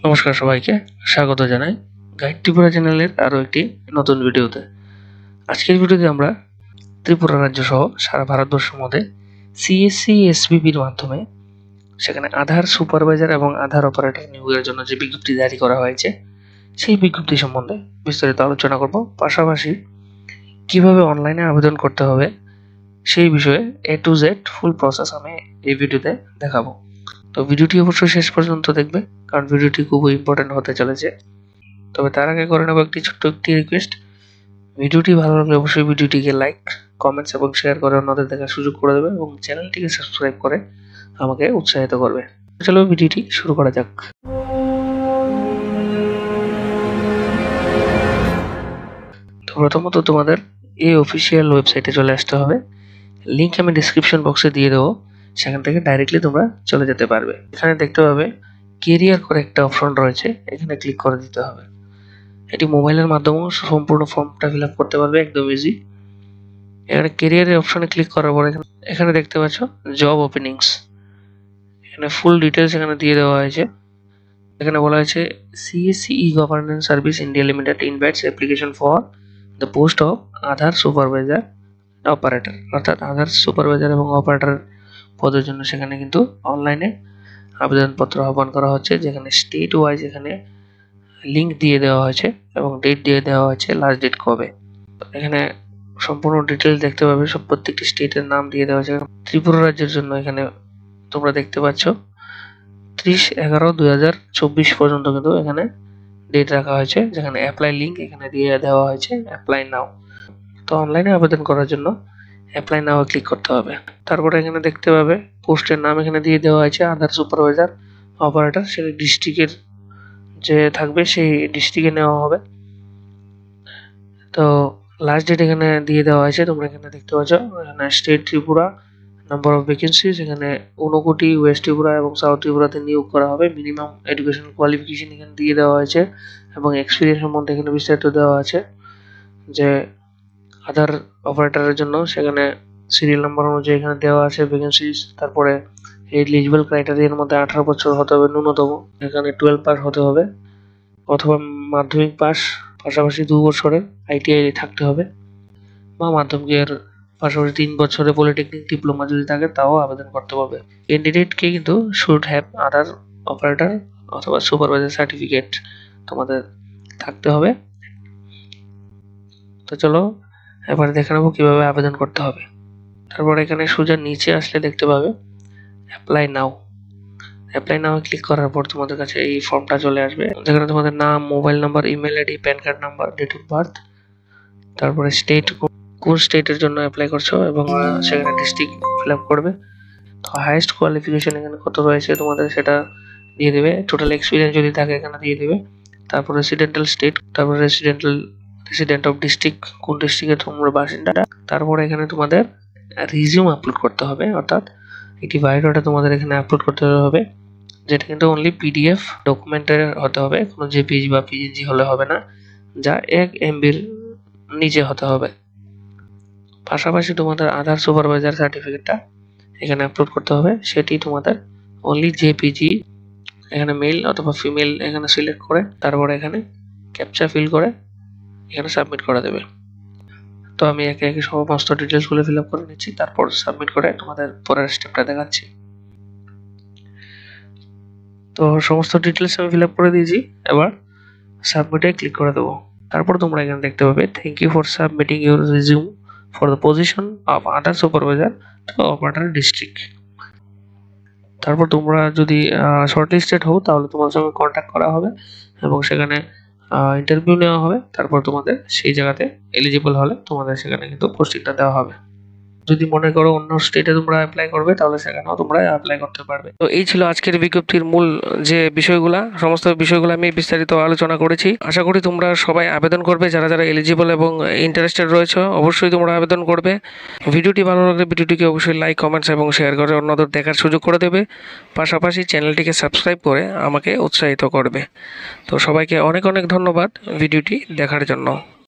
নমস্কার সবাইকে স্বাগত জানাই গাইড ত্রিপুরা চ্যানেলের আরও একটি নতুন ভিডিওতে। আজকের ভিডিওতে আমরা ত্রিপুরা রাজ্য সহ সারা ভারতবর্ষের মধ্যে সিএসসি এসবিপির মাধ্যমে সেখানে আধার সুপারভাইজার এবং আধার অপারেটর নিয়োগের জন্য যে বিজ্ঞপ্তি জারি করা হয়েছে সেই বিজ্ঞপ্তি সম্বন্ধে বিস্তারিত আলোচনা করব। পাশাপাশি কিভাবে অনলাইনে আবেদন করতে হবে সেই বিষয়ে A to Z full process আমি এই ভিডিওতে দেখাবো। তো ভিডিওটি অবশ্যই শেষ পর্যন্ত দেখবে, কারণ ভিডিওটি খুবই ইম্পর্টেন্ট হতে চলেছে। তবে তার আগে করে নেব ছোট্ট একটি রিকোয়েস্ট, ভিডিওটি ভালো লাগলে অবশ্যই ভিডিওটিকে লাইক, কমেন্টস এবং শেয়ার করে অন্যদের দেখার সুযোগ করে দেবে এবং চ্যানেলটিকে সাবস্ক্রাইব করে আমাকে উৎসাহিত করবে। চলো ভিডিওটি শুরু করা যাক। তো প্রথমত তোমাদের এই অফিসিয়াল ওয়েবসাইটে চলে আসতে হবে। লিংক আমি ডিসক্রিপশন বক্সে দিয়ে দেবো, সেখান থেকে ডাইরেক্টলি তোমরা চলে যেতে পারবে। এখানে দেখতে পাবে কেরিয়ার করে একটা অপশন রয়েছে, এখানে ক্লিক করে দিতে হবে। এটি মোবাইলের মাধ্যমেও সম্পূর্ণ ফর্মটা ফিল আপ করতে পারবে, একদম ইজি। এখানে কেরিয়ারের অপশনে ক্লিক করার পর এখানে দেখতে পাচ্ছ জব ওপেনিংস, এখানে ফুল ডিটেলস এখানে দিয়ে দেওয়া হয়েছে। এখানে বলা হয়েছে CSC E governance service India limited invites application for the post of Aadhaar supervisor operator, অর্থাৎ আধার সুপারভাইজার এবং অপারেটর পদের জন্য সেখানে কিন্তু অনলাইনে আবেদনপত্র আহ্বান করা হচ্ছে, যেখানে স্টেট ওয়াইজ এখানে লিঙ্ক দিয়ে দেওয়া হয়েছে এবং ডেট দিয়ে দেওয়া হয়েছে, লাস্ট ডেট কবে। এখানে সম্পূর্ণ ডিটেলস দেখতে পাবে, সব প্রত্যেকটি স্টেটের নাম দিয়ে দেওয়া হয়েছে। ত্রিপুরা রাজ্যের জন্য এখানে তোমরা দেখতে পাচ্ছ 30/11/2024 পর্যন্ত কিন্তু এখানে ডেট রাখা হয়েছে, যেখানে অ্যাপ্লাই লিঙ্ক এখানে দিয়ে দেওয়া হয়েছে, অ্যাপ্লাই নাও। তো অনলাইনে আবেদন করার জন্য অ্যাপ্লাই নাও ক্লিক করতে হবে। তারপরে এখানে দেখতে পাবে পোস্টের নাম এখানে দিয়ে দেওয়া হয়েছে আধার সুপারভাইজার অপারেটর, সেটা ডিস্ট্রিক্টের যে থাকবে সেই ডিস্ট্রিক্টে নেওয়া হবে। তো লাস্ট ডেট এখানে দিয়ে দেওয়া হয়েছে, তোমরা এখানে দেখতে পাচ্ছ। এখানে state Tripura, number of vacancies এখানে 59 ওয়েস্ট ত্রিপুরা এবং সাউথ ত্রিপুরাতে নিয়োগ করা হবে। মিনিমাম এডুকেশন কোয়ালিফিকেশন এখানে দিয়ে দেওয়া হয়েছে এবং এক্সপিরিয়েন্স সম্বন্ধে এখানে বিস্তারিত দেওয়া আছে, যে আধার অপারেটরের জন্য সেখানে সিরিয়াল নাম্বার অনুযায়ী এখানে দেওয়া আছে ভ্যাকেন্সিজ। তারপরে এলিজিবল ক্রাইটেরিয়ার মধ্যে 18 বছর হতে হবে ন্যূনতম, এখানে 12 পাস হতে হবে অথবা মাধ্যমিক পাস, পাশাপাশি 2 বছরের আইটিআই থাকতে হবে, বা মাধ্যমিকের পাশাপাশি 3 বছরের পলিটেকনিক ডিপ্লোমা যদি থাকে তাও আবেদন করতে পারবে। ক্যান্ডিডেটকে কিন্তু শুড হ্যাভ আধার অপারেটর অথবা সুপারভাইজার সার্টিফিকেট তোমাদের থাকতে হবে। তো চলো এবার দেখে নেবো কিভাবে আবেদন করতে হবে। তারপর এখানে সোজা নিচে আসলে দেখতে পাবে অ্যাপ্লাই নাও। অ্যাপ্লাই নাও ক্লিক করার পর তোমাদের কাছে এই ফর্মটা চলে আসবে, যেখানে তোমাদের নাম, mobile number, email ID, PAN card number, date of birth, তারপরে স্টেট, কোন স্টেটের জন্য অ্যাপ্লাই করছো এবং সেখানে ডিস্ট্রিক্ট ফিল আপ করবে। তো হাইয়েস্ট কোয়ালিফিকেশন এখানে কত রয়েছে তোমাদের সেটা দিয়ে দেবে, টোটাল এক্সপিরিয়েন্স যদি থাকে এখানে দিয়ে দেবে। তারপর রেসিডেন্টাল স্টেট, তারপর রেসিডেন্ট অফ ডিস্ট্রিক্ট, কোন ডিস্ট্রিক্টের তোমরা বাসিন্দা। তারপরে এখানে তোমাদের রিজিউম আপলোড করতে হবে, অর্থাৎ একটি বায়োডাটা তোমাদের এখানে আপলোড করতে হবে, যেটা কিন্তু অনলি পিডিএফ ডকুমেন্টের হতে হবে, কোনো জেপিজি বা পিএনজি হলে হবে না, যা 1 MBর নিচে হতে হবে। পাশাপাশি তোমাদের আধার সুপারভাইজার সার্টিফিকেটটা এখানে আপলোড করতে হবে, সেটি তোমাদের অনলি জেপিজি, এখানে মেল অথবা ফিমেল এখানে সিলেক্ট করে তারপরে এখানে ক্যাপচা ফিল করে এখানে সাবমিট করে দেবে। তো আমি একে একে সমস্ত ডিটেলসগুলো ফিল আপ করে নিচ্ছি, তারপর সাবমিট করে তোমাদের পরের স্টেপটা দেখাচ্ছি। তো সমস্ত ডিটেলস আমি ফিল আপ করে দিয়েছি, এবার সাবমিটে ক্লিক করে দেবো। তারপর তোমরা এখানে দেখতে পাবে thank you for submitting your resume for the position of Aadhaar supervisor to operator district. তারপর তোমরা যদি শর্টলিস্টেড হও তাহলে তোমার সঙ্গে কন্ট্যাক্ট করা হবে এবং সেখানে ইন্টারভিউ নেওয়া হবে। তারপর তোমাদের সেই জায়গাতে এলিজিবল হলে তোমাদের সেখানে কিন্তু পোস্টিংটা দেওয়া হবে। যদি মনে করো অন্য স্টেটে তোমরা অ্যাপ্লাই করবে তাহলে সেখানেও তোমরা অ্যাপ্লাই করতে পারবে। তো এই ছিল আজকের বিজ্ঞপ্তির মূল যে বিষয়গুলো, সমস্ত বিষয়গুলো আমি বিস্তারিত আলোচনা করেছি। আশা করি তোমরা সবাই আবেদন করবে, যারা যারা এলিজিবল এবং ইন্টারেস্টেড রয়েছে অবশ্যই তোমরা আবেদন করবে। ভিডিওটি ভালো লাগলে ভিডিওটিকে অবশ্যই লাইক, কমেন্টস এবং শেয়ার করে অন্যদের দেখার সুযোগ করে দেবে। পাশাপাশি চ্যানেলটিকে সাবস্ক্রাইব করে আমাকে উৎসাহিত করবে। তো সবাইকে অনেক অনেক ধন্যবাদ ভিডিওটি দেখার জন্য।